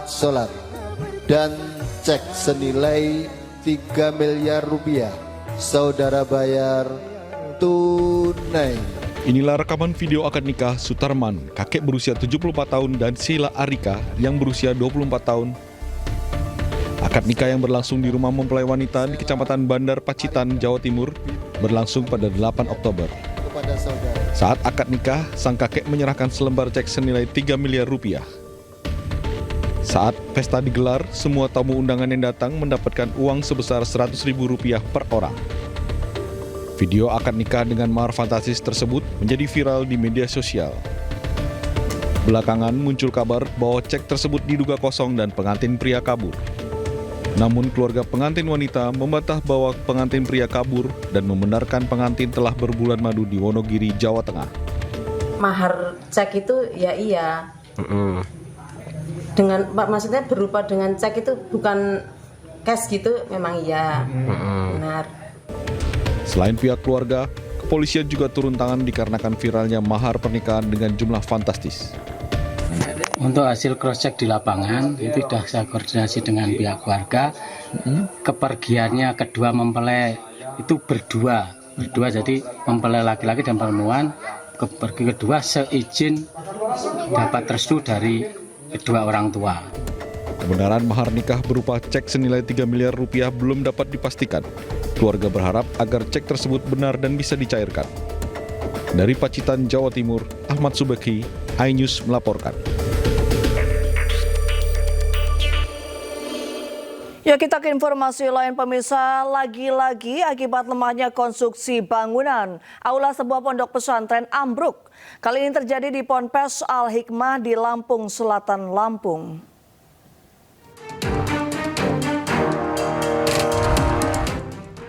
alat sholat dan cek senilai 3 miliar rupiah. Saudara bayar tunai. Inilah rekaman video akad nikah Sutarman, kakek berusia 74 tahun, dan Sheila Arika yang berusia 24 tahun. Akad nikah yang berlangsung di rumah mempelai wanita di Kecamatan Bandar Pacitan, Jawa Timur, berlangsung pada 8 Oktober. Saat akad nikah, sang kakek menyerahkan selembar cek senilai 3 miliar rupiah. Saat pesta digelar, semua tamu undangan yang datang mendapatkan uang sebesar Rp100.000 per orang. Video akad nikah dengan mahar fantastis tersebut menjadi viral di media sosial. Belakangan muncul kabar bahwa cek tersebut diduga kosong dan pengantin pria kabur. Namun keluarga pengantin wanita membantah bahwa pengantin pria kabur dan membenarkan pengantin telah berbulan madu di Wonogiri, Jawa Tengah. Mahar cek itu ya iya. Dengan maksudnya berupa dengan cek itu bukan cash gitu, memang iya. Benar. Selain pihak keluarga, kepolisian juga turun tangan dikarenakan viralnya mahar pernikahan dengan jumlah fantastis. Untuk hasil cross-check di lapangan, itu sudah saya koordinasi dengan pihak keluarga. Kepergiannya kedua mempelai itu berdua, jadi mempelai laki-laki dan perempuan. Pergi kedua seizin dapat restu dari kedua orang tua. Kebenaran mahar nikah berupa cek senilai 3 miliar rupiah belum dapat dipastikan. Keluarga berharap agar cek tersebut benar dan bisa dicairkan. Dari Pacitan, Jawa Timur, Ahmad Subeki, iNews melaporkan. Ya, kita ke informasi lain pemirsa. Lagi-lagi akibat lemahnya konstruksi bangunan, aula sebuah pondok pesantren ambruk. Kali ini terjadi di Ponpes Al-Hikmah di Lampung Selatan, Lampung.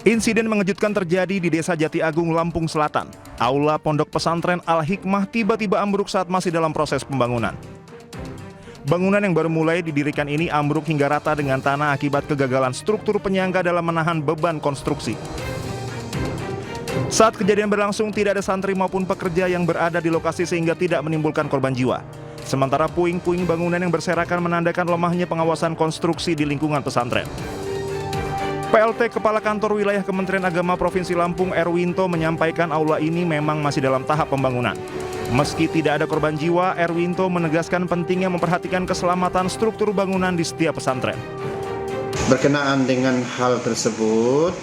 Insiden mengejutkan terjadi di Desa Jati Agung, Lampung Selatan. Aula pondok pesantren Al-Hikmah tiba-tiba ambruk saat masih dalam proses pembangunan. Bangunan yang baru mulai didirikan ini ambruk hingga rata dengan tanah akibat kegagalan struktur penyangga dalam menahan beban konstruksi. Saat kejadian berlangsung, tidak ada santri maupun pekerja yang berada di lokasi sehingga tidak menimbulkan korban jiwa. Sementara puing-puing bangunan yang berserakan menandakan lemahnya pengawasan konstruksi di lingkungan pesantren. PLT Kepala Kantor Wilayah Kementerian Agama Provinsi Lampung, Erwinto, menyampaikan aula ini memang masih dalam tahap pembangunan. Meski tidak ada korban jiwa, Erwinto menegaskan pentingnya memperhatikan keselamatan struktur bangunan di setiap pesantren. Berkenaan dengan hal tersebut,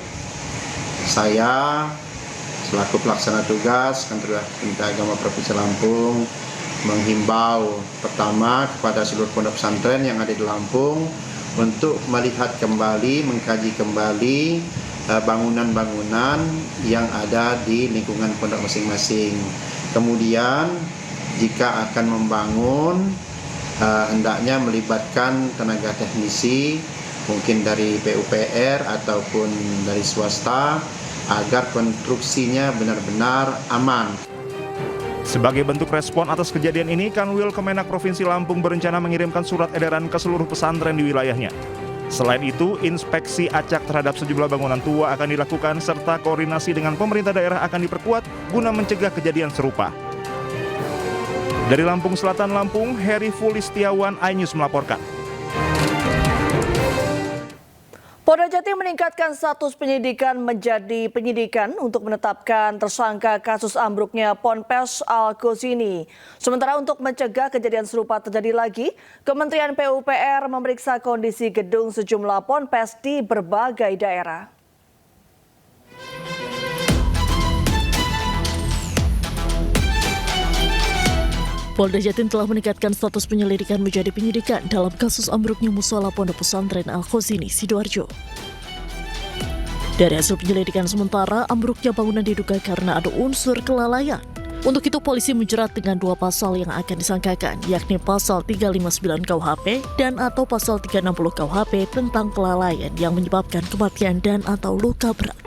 saya selaku pelaksana tugas Kantor Wilayah Agama Provinsi Lampung menghimbau pertama kepada seluruh pondok pesantren yang ada di Lampung untuk melihat kembali, mengkaji kembali bangunan-bangunan yang ada di lingkungan pondok masing-masing. Kemudian jika akan membangun, hendaknya melibatkan tenaga teknisi, mungkin dari PUPR ataupun dari swasta, agar konstruksinya benar-benar aman. Sebagai bentuk respon atas kejadian ini, Kanwil Kemenak Provinsi Lampung berencana mengirimkan surat edaran ke seluruh pesantren di wilayahnya. Selain itu, inspeksi acak terhadap sejumlah bangunan tua akan dilakukan serta koordinasi dengan pemerintah daerah akan diperkuat guna mencegah kejadian serupa. Dari Lampung Selatan, Lampung, Heri Fulistiawan, iNews melaporkan. Polda Jatim meningkatkan status penyidikan menjadi penyidikan untuk menetapkan tersangka kasus ambruknya Ponpes Al-Ghazini. Sementara untuk mencegah kejadian serupa terjadi lagi, Kementerian PUPR memeriksa kondisi gedung sejumlah ponpes di berbagai daerah. Polda Jatim telah meningkatkan status penyelidikan menjadi penyidikan dalam kasus ambruknya musola pondok pesantren Al-Ghazini, Sidoarjo. Dari hasil penyelidikan sementara, ambruknya bangunan diduga karena ada unsur kelalaian. Untuk itu, polisi menjerat dengan 2 pasal yang akan disangkakan, yakni pasal 359 KUHP dan atau pasal 360 KUHP tentang kelalaian yang menyebabkan kematian dan atau luka berat.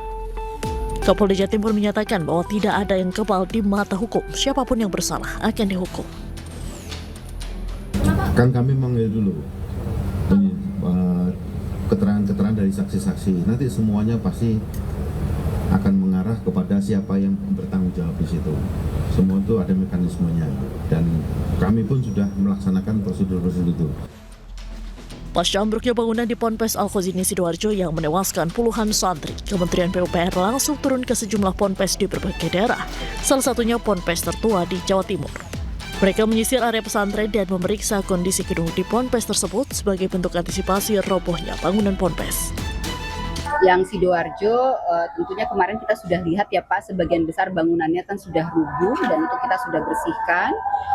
Kapolda Jatim pun menyatakan bahwa tidak ada yang kebal di mata hukum, siapapun yang bersalah akan dihukum. Kan kami manggil dulu keterangan-keterangan dari saksi-saksi. Nanti semuanya pasti akan mengarah kepada siapa yang bertanggung jawab di situ. Semua itu ada mekanismenya dan kami pun sudah melaksanakan prosedur-prosedur itu. Pasca ambruknya bangunan di Ponpes Al-Khazini Sidoarjo yang menewaskan puluhan santri, Kementerian PUPR langsung turun ke sejumlah ponpes di berbagai daerah, salah satunya ponpes tertua di Jawa Timur. Mereka menyisir area pesantren dan memeriksa kondisi gedung di ponpes tersebut sebagai bentuk antisipasi robohnya bangunan ponpes. Yang Sidoarjo tentunya kemarin kita sudah lihat ya Pak, sebagian besar bangunannya kan sudah rubuh dan itu kita sudah bersihkan.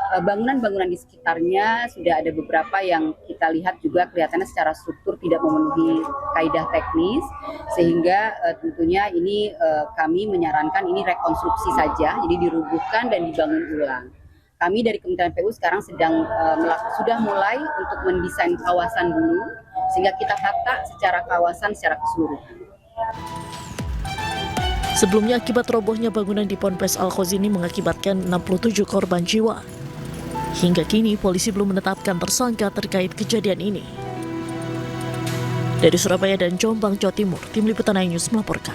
Bangunan-bangunan di sekitarnya sudah ada beberapa yang kita lihat juga kelihatannya secara struktur tidak memenuhi kaidah teknis, sehingga tentunya ini kami menyarankan ini rekonstruksi saja, jadi dirubuhkan dan dibangun ulang. Kami dari Kementerian PU sekarang sudah mulai untuk mendesain kawasan dulu, sehingga kita tata secara kawasan secara keseluruhan. Sebelumnya akibat robohnya bangunan di Ponpes Al-Khazini mengakibatkan 67 korban jiwa. Hingga kini polisi belum menetapkan tersangka terkait kejadian ini. Dari Surabaya dan Jombang, Jawa Timur, Tim Liputan iNews melaporkan.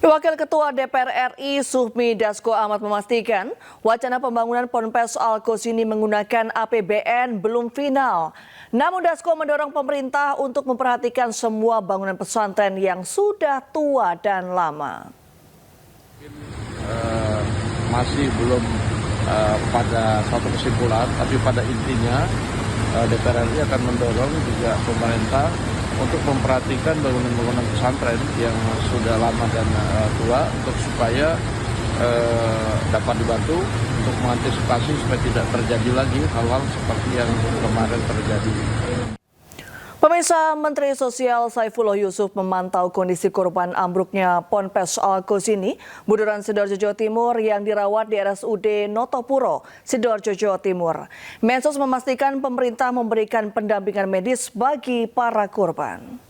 Wakil Ketua DPR RI Sufmi Dasko Ahmad memastikan wacana pembangunan Ponpes Al-Khazini menggunakan APBN belum final. Namun Dasko mendorong pemerintah untuk memperhatikan semua bangunan pesantren yang sudah tua dan lama. Masih belum pada satu kesimpulan, tapi pada intinya DPR RI akan mendorong juga pemerintah untuk memperhatikan bangunan-bangunan pesantren yang sudah lama dan tua untuk supaya dapat dibantu untuk mengantisipasi supaya tidak terjadi lagi hal-hal seperti yang kemarin terjadi. Pemirsa, Menteri Sosial Saifullah Yusuf memantau kondisi korban ambruknya Ponpes Al-Khazini, Buduran Sidoarjo, Jawa Timur yang dirawat di RSUD Notopuro, Sidoarjo, Jawa Timur. Mensos memastikan pemerintah memberikan pendampingan medis bagi para korban.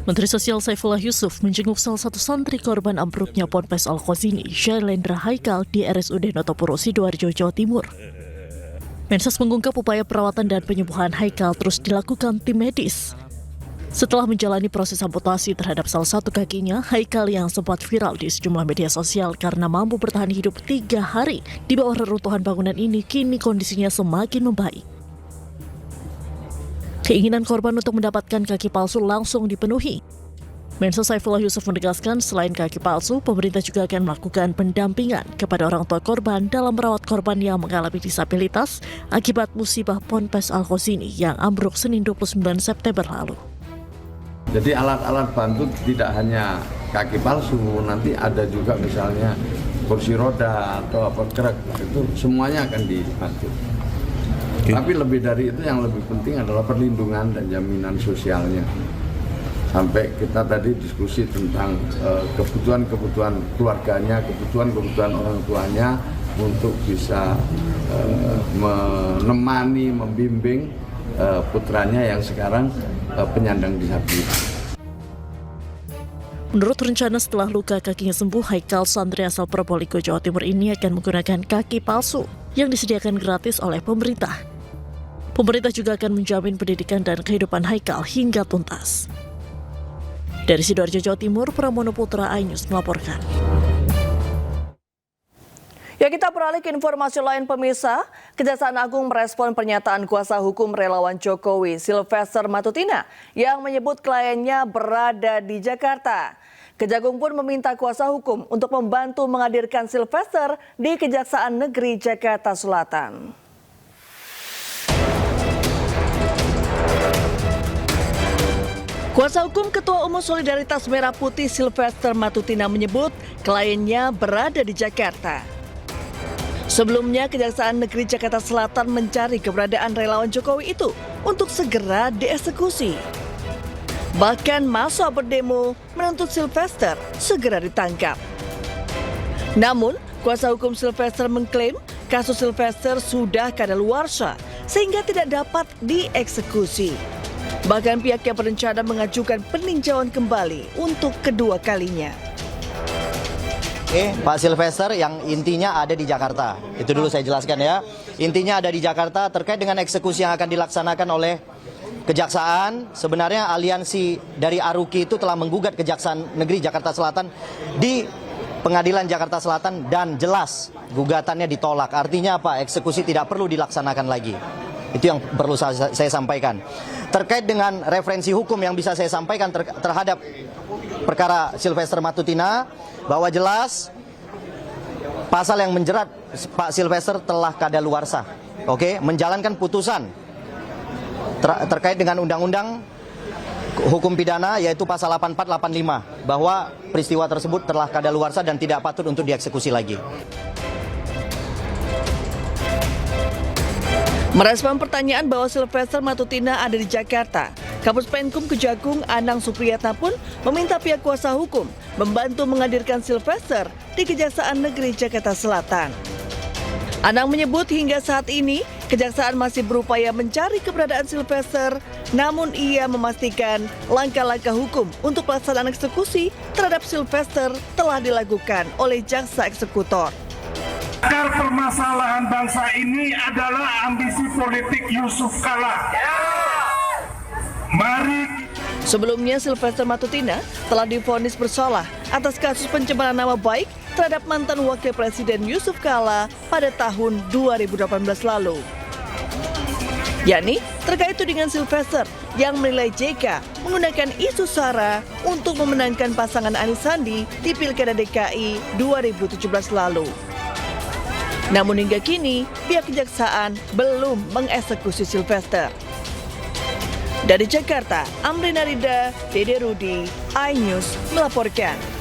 Menteri Sosial Saifullah Yusuf menjenguk salah satu santri korban ambruknya Ponpes Al-Khazini, Syailendra Haikal di RSUD Notopuro, Sidoarjo, Jawa Timur. Mensos mengungkap upaya perawatan dan penyembuhan Haikal terus dilakukan tim medis. Setelah menjalani proses amputasi terhadap salah satu kakinya, Haikal yang sempat viral di sejumlah media sosial karena mampu bertahan hidup 3 hari di bawah reruntuhan bangunan ini, kini kondisinya semakin membaik. Keinginan korban untuk mendapatkan kaki palsu langsung dipenuhi. Mensos Saifullah Yusuf menegaskan selain kaki palsu, pemerintah juga akan melakukan pendampingan kepada orang tua korban dalam merawat korban yang mengalami disabilitas akibat musibah Ponpes Al-Khazini yang ambruk Senin 29 September lalu. Jadi alat-alat bantu tidak hanya kaki palsu, nanti ada juga misalnya kursi roda atau apa gerak, itu semuanya akan dibantu. Tapi lebih dari itu yang lebih penting adalah perlindungan dan jaminan sosialnya. Sampai kita tadi diskusi tentang kebutuhan-kebutuhan keluarganya, kebutuhan-kebutuhan orang tuanya untuk bisa menemani, membimbing putranya yang sekarang penyandang disabilitas. Menurut rencana setelah luka kakinya sembuh, Haikal santri asal Probolinggo, Jawa Timur ini akan menggunakan kaki palsu yang disediakan gratis oleh pemerintah. Pemerintah juga akan menjamin pendidikan dan kehidupan Haikal hingga tuntas. Dari Sidoarjo, Jawa Timur, Pramono Putra iNews melaporkan. Ya, kita beralih ke informasi lain, pemirsa. Kejaksaan Agung merespon pernyataan kuasa hukum relawan Jokowi, Sylvester Matutina, yang menyebut kliennya berada di Jakarta. Kejagung pun meminta kuasa hukum untuk membantu menghadirkan Sylvester di Kejaksaan Negeri Jakarta Selatan. Kuasa hukum Ketua Umum Solidaritas Merah Putih Sylvester Matutina menyebut kliennya berada di Jakarta. Sebelumnya, Kejaksaan Negeri Jakarta Selatan mencari keberadaan relawan Jokowi itu untuk segera dieksekusi. Bahkan massa berdemo menuntut Sylvester segera ditangkap. Namun, kuasa hukum Sylvester mengklaim kasus Sylvester sudah kadaluarsa sehingga tidak dapat dieksekusi. Bahkan pihak yang berencana mengajukan peninjauan kembali untuk kedua kalinya. Pak Sylvester yang intinya ada di Jakarta. Itu dulu saya jelaskan ya. Intinya ada di Jakarta terkait dengan eksekusi yang akan dilaksanakan oleh Kejaksaan. Sebenarnya aliansi dari Aruki itu telah menggugat Kejaksaan Negeri Jakarta Selatan di Pengadilan Jakarta Selatan dan jelas gugatannya ditolak. Artinya apa? Eksekusi tidak perlu dilaksanakan lagi. Itu yang perlu saya sampaikan. Terkait dengan referensi hukum yang bisa saya sampaikan terhadap perkara Sylvester Matutina, bahwa jelas pasal yang menjerat Pak Sylvester telah kadaluarsa. Oke, menjalankan putusan terkait dengan undang-undang hukum pidana yaitu pasal 8485 bahwa peristiwa tersebut telah kadaluarsa dan tidak patut untuk dieksekusi lagi. Merespon pertanyaan bahwa Sylvester Matutina ada di Jakarta, Kapus Penkum Kejagung Anang Supriyatna pun meminta pihak kuasa hukum membantu menghadirkan Sylvester di Kejaksaan Negeri Jakarta Selatan. Anang menyebut hingga saat ini Kejaksaan masih berupaya mencari keberadaan Sylvester, namun ia memastikan langkah-langkah hukum untuk pelaksanaan eksekusi terhadap Sylvester telah dilakukan oleh jaksa eksekutor. Akar permasalahan bangsa ini adalah ambisi politik Yusuf Kala. Mari. Sebelumnya Sylvester Matutina telah divonis bersalah atas kasus pencemaran nama baik terhadap mantan Wakil Presiden Yusuf Kala pada tahun 2018 lalu. yakni terkait tudingan Sylvester yang menilai JK menggunakan isu SARA untuk memenangkan pasangan Anies Sandi di Pilkada DKI 2017 lalu. Namun hingga kini, pihak kejaksaan belum mengeksekusi Sylvester. Dari Jakarta, Amrina Rida, Dede Rudi, iNews melaporkan.